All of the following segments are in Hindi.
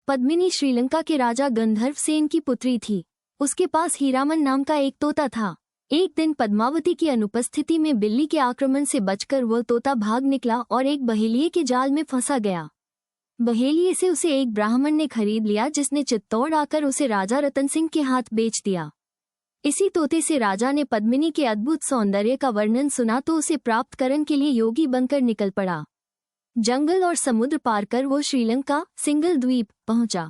पद्मिनी श्रीलंका के राजा गंधर्व सेन की पुत्री थी। उसके पास हीरामन नाम का एक तोता था। एक दिन पद्मावती की अनुपस्थिति में बिल्ली के आक्रमण से बचकर वह तोता भाग निकला और एक बहेलिये के जाल में फंसा गया। बहेलिये से उसे एक ब्राह्मण ने खरीद लिया, जिसने चित्तौड़ आकर उसे राजा रतन सिंह के हाथ बेच दिया। इसी तोते से राजा ने पद्मिनी के अद्भुत सौंदर्य का वर्णन सुना तो उसे प्राप्त करने के लिए योगी बनकर निकल पड़ा। जंगल और समुद्र पार कर वो श्रीलंका सिंगल द्वीप पहुंचा।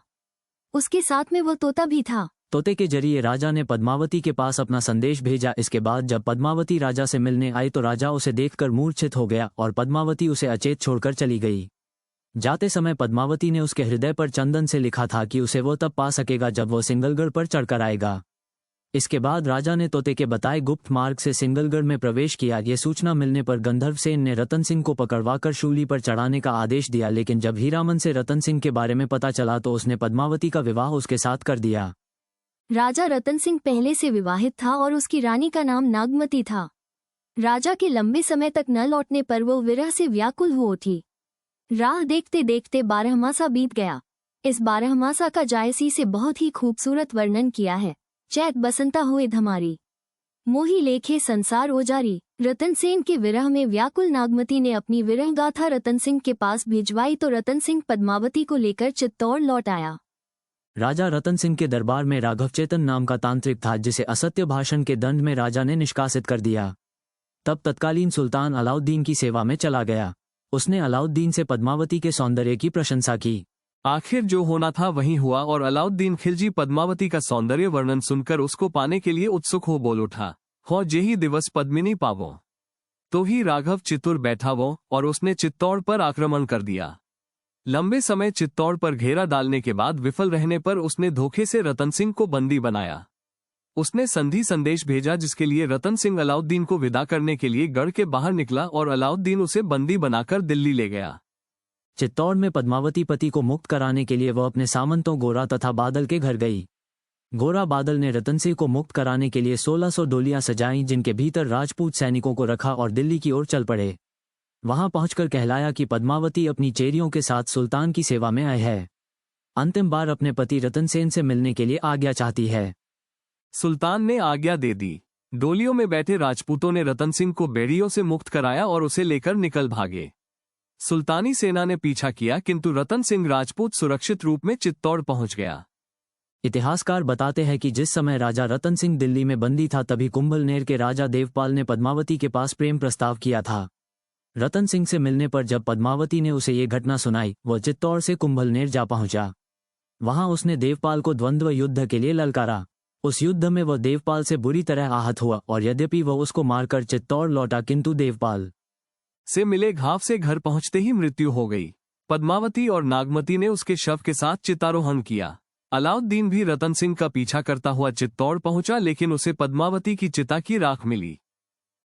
उसके साथ में वो तोता भी था। तोते के जरिए राजा ने पद्मावती के पास अपना संदेश भेजा। इसके बाद जब पद्मावती राजा से मिलने आई तो राजा उसे देखकर मूर्छित हो गया और पद्मावती उसे अचेत छोड़कर चली गई। जाते समय पद्मावती ने उसके हृदय पर चंदन से लिखा था कि उसे वो तब पा सकेगा जब वो सिंगलगढ़ पर चढ़कर आएगा। इसके बाद राजा ने तोते के बताए गुप्त मार्ग से सिंगलगढ़ में प्रवेश किया। ये सूचना मिलने पर गंधर्व सेन ने रतन सिंह को पकड़वाकर शूली पर चढ़ाने का आदेश दिया, लेकिन जब हीरामन से रतन सिंह के बारे में पता चला तो उसने पद्मावती का विवाह उसके साथ कर दिया। राजा रतन सिंह पहले से विवाहित था और उसकी रानी का नाम नागमती था। राजा के लंबे समय तक न लौटने पर वो विरह से व्याकुल हो उठी। राह देखते देखते 12 मासा बीत गया। इस 12 मासा का जायसी से बहुत ही खूबसूरत वर्णन किया है। चैत बसंता हुए धमारी, मोही लेखे संसार ओजारी। रतन सेन के विरह में व्याकुल नागमती ने अपनी विरह गाथा रतन सिंह के पास भिजवाई तो रतन सिंह पद्मावती को लेकर चित्तौड़ लौट आया। राजा रतन सिंह के दरबार में राघवचेतन नाम का तांत्रिक था, जिसे असत्य भाषण के दंड में राजा ने निष्कासित कर दिया। तब तत्कालीन सुल्तान अलाउद्दीन की सेवा में चला गया। उसने अलाउद्दीन से पद्मावती के सौंदर्य की प्रशंसा की। आखिर जो होना था वही हुआ और अलाउद्दीन खिलजी पद्मावती का सौंदर्य वर्णन सुनकर उसको पाने के लिए उत्सुक हो बोल उठा, हो जेही दिवस पद्मिनी पावो। तो ही राघव चित्तौड़ बैठा वो और उसने चित्तौड़ पर आक्रमण कर दिया। लंबे समय चित्तौड़ पर घेरा डालने के बाद विफल रहने पर उसने धोखे से रतन सिंह को बंदी बनाया। उसने संधि संदेश भेजा, जिसके लिए रतन सिंह अलाउद्दीन को विदा करने के लिए गढ़ के बाहर निकला और अलाउद्दीन उसे बंदी बनाकर दिल्ली ले गया। चित्तौड़ में पद्मावती पति को मुक्त कराने के लिए वह अपने सामंतों गोरा तथा बादल के घर गई। गोरा बादल ने रतन सिंह को मुक्त कराने के लिए 1600 डोलियां सजाईं, जिनके भीतर राजपूत सैनिकों को रखा और दिल्ली की ओर चल पड़े। वहां पहुंचकर कहलाया कि पद्मावती अपनी चेरियों के साथ सुल्तान की सेवा में आई है। अंतिम बार अपने पति रतन सेन से मिलने के लिए आज्ञा चाहती है। सुल्तान ने आज्ञा दे दी। डोलियों में बैठे राजपूतों ने रतन सिंह को बेड़ियों से मुक्त कराया और उसे लेकर निकल भागे। सुल्तानी सेना ने पीछा किया, किंतु रतन सिंह राजपूत सुरक्षित रूप में चित्तौड़ पहुंच गया। इतिहासकार बताते हैं कि जिस समय राजा रतन सिंह दिल्ली में बंदी था तभी कुंभलनेर के राजा देवपाल ने पद्मावती के पास प्रेम प्रस्ताव किया था। रतन सिंह से मिलने पर जब पद्मावती ने उसे ये घटना सुनाई, वह चित्तौड़ से कुंभलनेर जा पहुंचा। वहां उसने देवपाल को द्वंद्व युद्ध के लिए ललकारा। उस युद्ध में वह देवपाल से बुरी तरह आहत हुआ और यद्यपि वह उसको मारकर चित्तौड़ लौटा, किंतु देवपाल से मिले घाव से घर पहुंचते ही मृत्यु हो गई। पद्मावती और नागमती ने उसके शव के साथ चितारोहण किया। अलाउद्दीन भी रतन सिंह का पीछा करता हुआ चित्तौड़ पहुंचा, लेकिन उसे पद्मावती की चिता की राख मिली।